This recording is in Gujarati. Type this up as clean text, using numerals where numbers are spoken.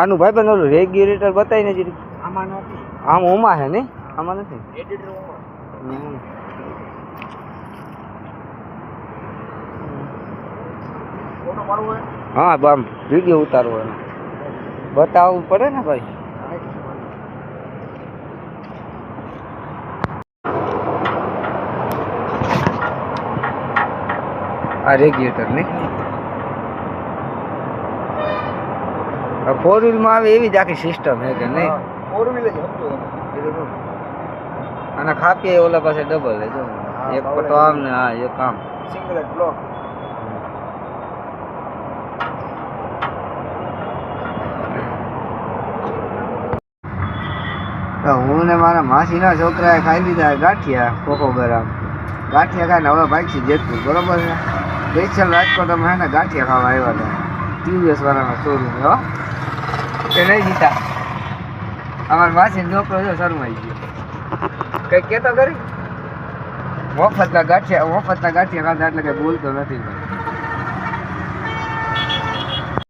આનું ભાઈ બન ઓલું રેગ્યુલેટર બતાવીને જ આમાં નથી. આમ ઓમાં છે ને આમાં નથી. એડિટર ઓમાં. ફોટો પાડવો હોય? હા આમ વિડીયો ઉતારવો હોય બતાવવું પડે ને ભાઈ. આ રેગ્યુલેટર ને 4 વ્હીલમાં આવે એવી જ આખી સિસ્ટમ છે કે નહીં? 4 વ્હીલ જ હતો. અને ખાપીએ ઓલા પાસે ડબલ છે જો એક પટો આમ ને હા એક આમ સિંગલ બ્લોક. હું ને મારા માસીના છોકરાએ ખાઈ લીધા ગાંઠિયા કોકો ગરમ ગાંઠિયા ખાઈને હવે ભાઈ છે જેતપુર બરોબર છે. સ્પેશિયલ રાજકોટ અમે હે ને ગાંઠિયા ખાવા આવ્યા હતા ટીવીએસ વાળાનો શોરૂમ હો તે નહીં જીતા. અમારા માસીનો છોકરો જો શરમાઈ ગયો કંઈક કહેતો કરી મફતના ગાંઠિયા ખાધા એટલે કંઈ બોલતો નથી.